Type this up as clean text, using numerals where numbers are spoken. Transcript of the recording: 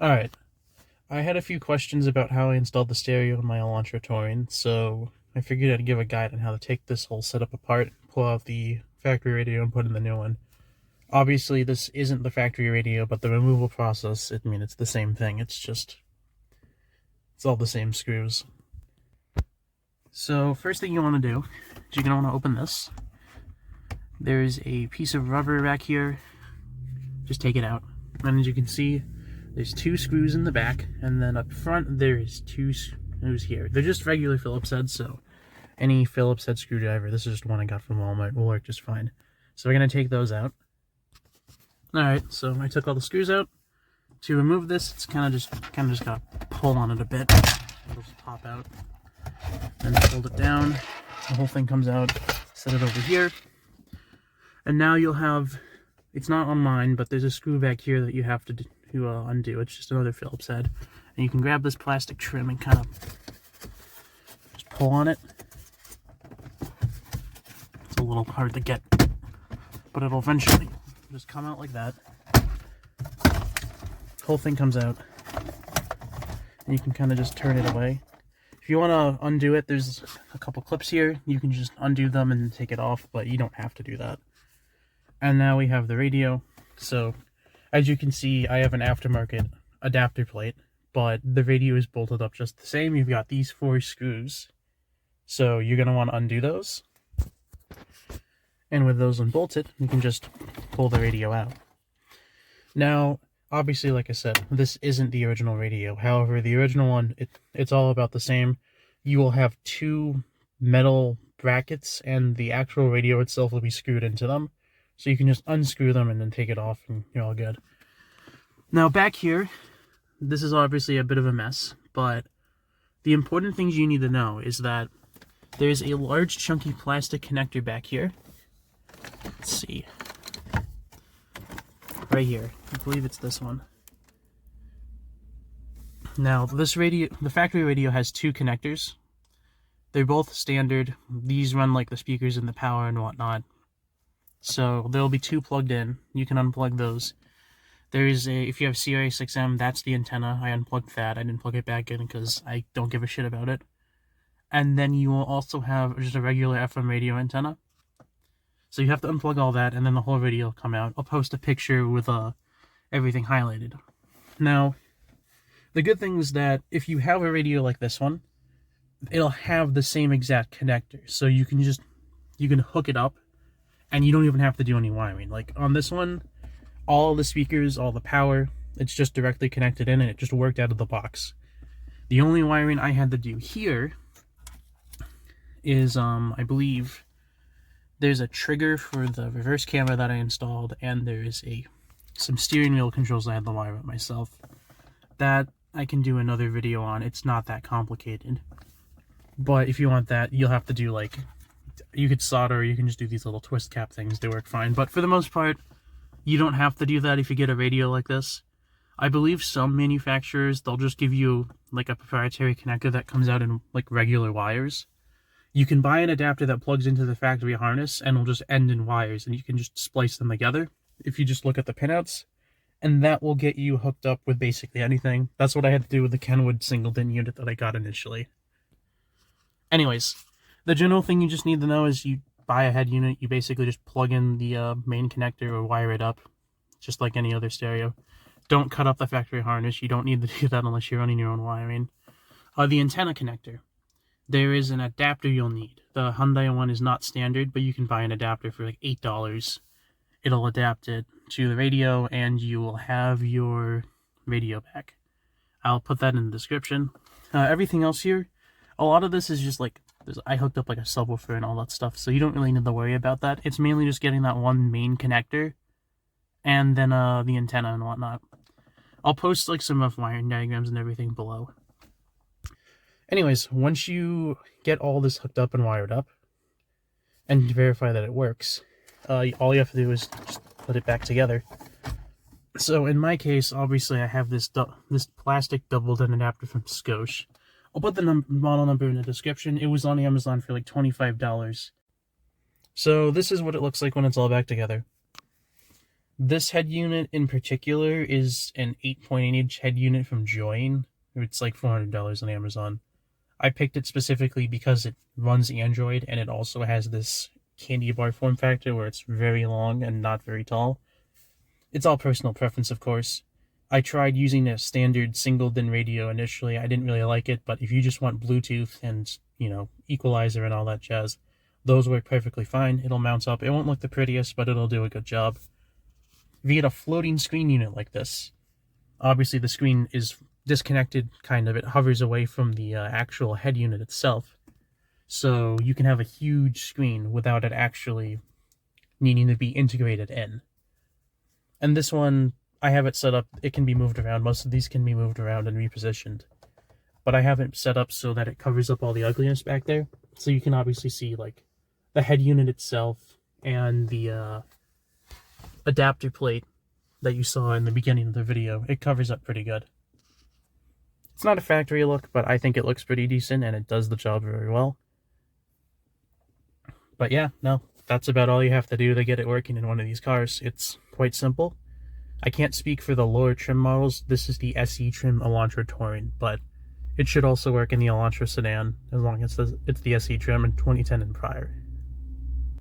Alright, I had a few questions about how I installed the stereo in my Elantra Touring, so I figured I'd give a guide on how to take this whole setup apart, pull out the factory radio and put in the new one. Obviously, this isn't the factory radio, but the removal process, it's the same thing. It's all the same screws. So, first thing you want to do is you're going to want to open this. There's a piece of rubber back here. Just take it out. And as you can see, there's two screws in the back, and then up front there's two screws here. They're just regular Phillips heads, so any Phillips head screwdriver, this is just one I got from Walmart, will work just fine. So we're going to take those out. Alright, so I took all the screws out. To remove this, it's kind of just got to pull on it a bit. It'll just pop out. Then fold it down. The whole thing comes out. Set it over here. And now you'll have, it's not on mine, but there's a screw back here that you have to undo. It's just another Phillips head. And you can grab this plastic trim and kind of just pull on it. It's a little hard to get, but it'll eventually just come out like that. Whole thing comes out. And you can kind of just turn it away. If you want to undo it, there's a couple clips here. You can just undo them and take it off, but you don't have to do that. And now we have the radio. So, as you can see, I have an aftermarket adapter plate, but the radio is bolted up just the same. You've got these four screws. So you're going to want to undo those. And with those unbolted, you can just pull the radio out. Now, obviously, like I said, this isn't the original radio. However, the original one, it's all about the same. You will have two metal brackets, and the actual radio itself will be screwed into them. So you can just unscrew them and then take it off, and you're all good. Now, back here, this is obviously a bit of a mess, but the important things you need to know is that there's a large, chunky plastic connector back here. Let's see. Right here. I believe it's this one. Now, this radio, the factory radio has two connectors. They're both standard. These run like the speakers and the power and whatnot. So there'll be two plugged in. You can unplug those. There is a, if you have CRA6M, that's the antenna. I unplugged that. I didn't plug it back in because I don't give a shit about it. And then you will also have just a regular FM radio antenna. So you have to unplug all that, and then the whole radio will come out. I'll post a picture with everything highlighted. Now, the good thing is that if you have a radio like this one, it'll have the same exact connector. So you can hook it up, and you don't even have to do any wiring. Like on this one, all the speakers, all the power, it's just directly connected in, and it just worked out of the box. The only wiring I had to do here is, I believe, there's a trigger for the reverse camera that I installed, and there's some steering wheel controls I had to wire up myself. That I can do another video on. It's not that complicated. But if you want that, you'll have to do, like, you could solder, or you can just do these little twist cap things. They work fine. But for the most part, you don't have to do that if you get a radio like this. I believe some manufacturers, they'll just give you, like, a proprietary connector that comes out in, like, regular wires. You can buy an adapter that plugs into the factory harness and will just end in wires, and you can just splice them together if you just look at the pinouts, and that will get you hooked up with basically anything. That's what I had to do with the Kenwood Singleton unit that I got initially. Anyways, the general thing you just need to know is you buy a head unit, you basically just plug in the main connector or wire it up, just like any other stereo. Don't cut up the factory harness. You don't need to do that unless you're running your own wiring. The antenna connector. There is an adapter you'll need. The Hyundai one is not standard, but you can buy an adapter for like $8. It'll adapt it to the radio, and you will have your radio back. I'll put that in the description. Everything else here, a lot of this is just like, I hooked up like a subwoofer and all that stuff, so you don't really need to worry about that. It's mainly just getting that one main connector, and then the antenna and whatnot. I'll post like some rough wiring diagrams and everything below. Anyways, once you get all this hooked up and wired up, and verify that it works, all you have to do is just put it back together. So in my case, obviously I have this plastic double-din adapter from Scosche. I'll put the model number in the description. It was on Amazon for like $25. So this is what it looks like when it's all back together. This head unit in particular is an 8.8-inch head unit from Join. It's like $400 on Amazon. I picked it specifically because it runs Android, and it also has this candy bar form factor where it's very long and not very tall. It's all personal preference, of course. I tried using a standard single DIN radio initially. I didn't really like it, but if you just want Bluetooth and, equalizer and all that jazz, those work perfectly fine. It'll mount up. It won't look the prettiest, but it'll do a good job. If you get a floating screen unit like this, obviously the screen is disconnected, kind of. It hovers away from the actual head unit itself. So you can have a huge screen without it actually needing to be integrated in. And this one, I have it set up, it can be moved around. Most of these can be moved around and repositioned. But I have it set up so that it covers up all the ugliness back there. So you can obviously see, like, the head unit itself and the adapter plate that you saw in the beginning of the video. It covers up pretty good. It's not a factory look, but I think it looks pretty decent, and it does the job very well. But yeah, no, that's about all you have to do to get it working in one of these cars. It's quite simple. I can't speak for the lower trim models. This is the SE trim Elantra Touring, but it should also work in the Elantra sedan as long as it's the SE trim in 2010 and prior.